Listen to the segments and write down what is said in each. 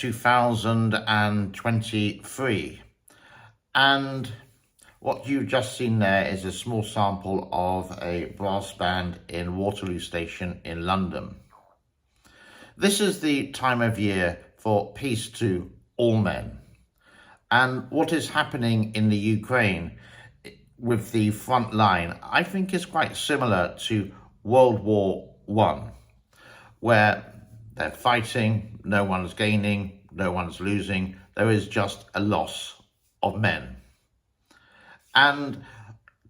2023. And what you've just seen there is a small sample of a brass band in Waterloo Station in London. This is the time of year for peace to all men. And what is happening in the Ukraine with the front line, I think is quite similar to World War I, where they're fighting, no one's gaining, no one's losing. There is just a loss of men. And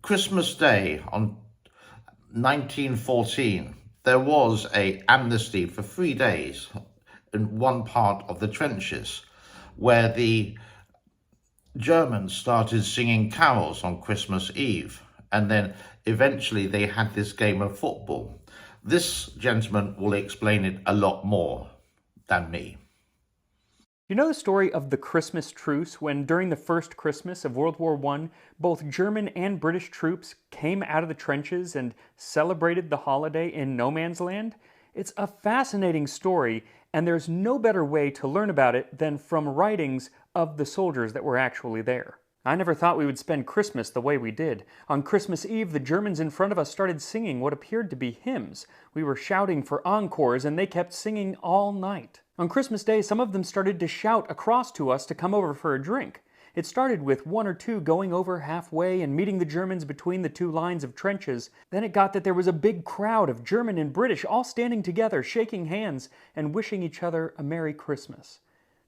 Christmas Day on 1914, there was an amnesty for 3 days in one part of the trenches where the Germans started singing carols on Christmas Eve, and then eventually they had this game of football. This gentleman will explain it a lot more than me. You know the story of the Christmas truce, when during the first Christmas of World War I, both German and British troops came out of the trenches and celebrated the holiday in no man's land? It's a fascinating story, and there's no better way to learn about it than from writings of the soldiers that were actually there. I never thought we would spend Christmas the way we did. On Christmas Eve, the Germans in front of us started singing what appeared to be hymns. We were shouting for encores, and they kept singing all night. On Christmas Day, some of them started to shout across to us to come over for a drink. It started with one or two going over halfway and meeting the Germans between the two lines of trenches. Then it got that there was a big crowd of German and British all standing together, shaking hands, and wishing each other a Merry Christmas.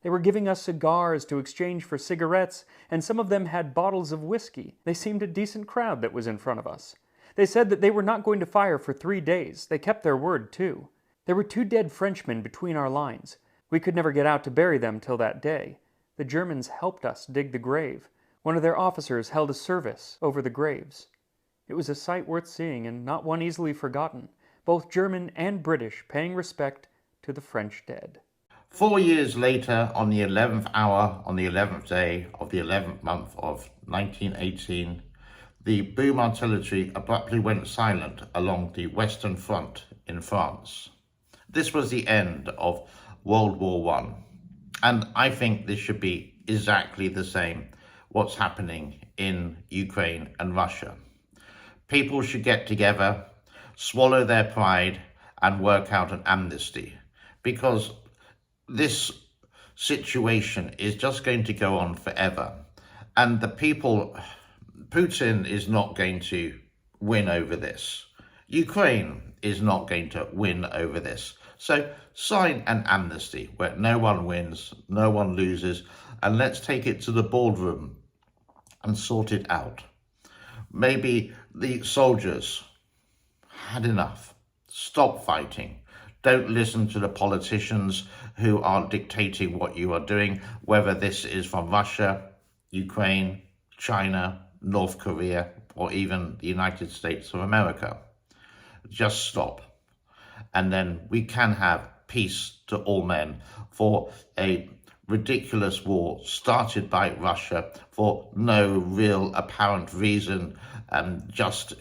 They were giving us cigars to exchange for cigarettes, and some of them had bottles of whiskey. They seemed a decent crowd that was in front of us. They said that they were not going to fire for 3 days. They kept their word, too. There were 2 dead Frenchmen between our lines. We could never get out to bury them till that day. The Germans helped us dig the grave. One of their officers held a service over the graves. It was a sight worth seeing, and not one easily forgotten. Both German and British paying respect to the French dead. 4 years later, on the 11th hour, on the 11th day of the 11th month of 1918, the boom artillery abruptly went silent along the Western Front in France. This was the end of World War I, and I think this should be exactly the same what's happening in Ukraine and Russia. People should get together, swallow their pride, and work out an amnesty, because this situation is just going to go on forever. And the people, Putin is not going to win over this. Ukraine is not going to win over this. So sign an amnesty where no one wins, no one loses, and let's take it to the boardroom and sort it out. Maybe the soldiers had enough. Stop fighting. Don't listen to the politicians who are dictating what you are doing, whether this is from Russia, Ukraine, China, North Korea, or even the United States of America. Just stop. And then we can have peace to all men for a ridiculous war started by Russia for no real apparent reason, just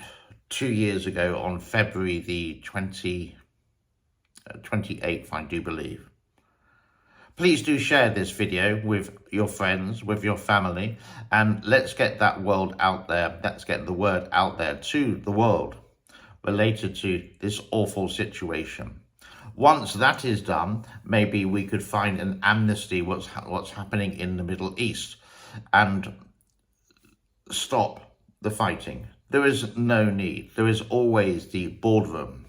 2 years ago on February the 28th, I do believe. Please do share this video with your friends, with your family, and let's get that world out there. Let's get the word out there to the world related to this awful situation. Once that is done, maybe we could find an amnesty what's happening in the Middle East and stop the fighting. There is no need. There is always the boardroom.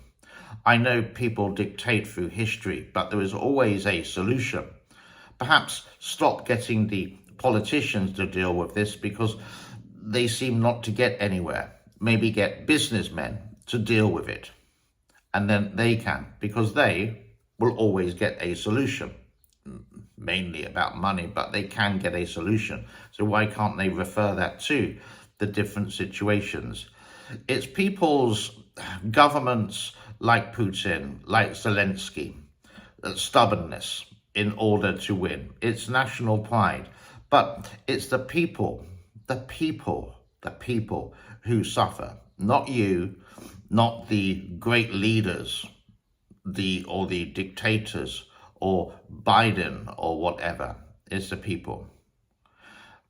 I know people dictate through history, but there is always a solution. Perhaps stop getting the politicians to deal with this because they seem not to get anywhere. Maybe get businessmen to deal with it. And then they can, because they will always get a solution. Mainly about money, but they can get a solution. So why can't they refer that to the different situations? It's people's governments like Putin, like Zelensky, stubbornness in order to win. It's national pride, but it's the people who suffer, not you, not the great leaders, or the dictators, or Biden or whatever. It's the people.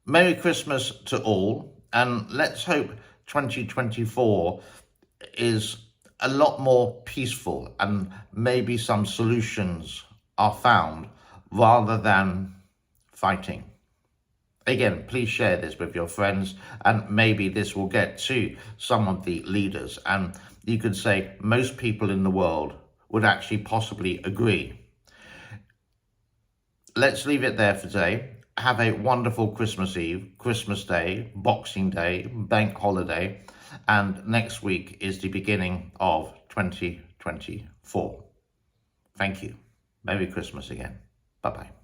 Merry Christmas to all, and let's hope 2024 is a lot more peaceful and maybe some solutions are found rather than fighting. Again, please share this with your friends, and maybe this will get to some of the leaders, and you could say most people in the world would actually possibly agree. Let's leave it there for today. Have a wonderful Christmas Eve, Christmas Day, Boxing Day, bank holiday, and next week is the beginning of 2024. Thank you. Merry Christmas again. Bye-bye.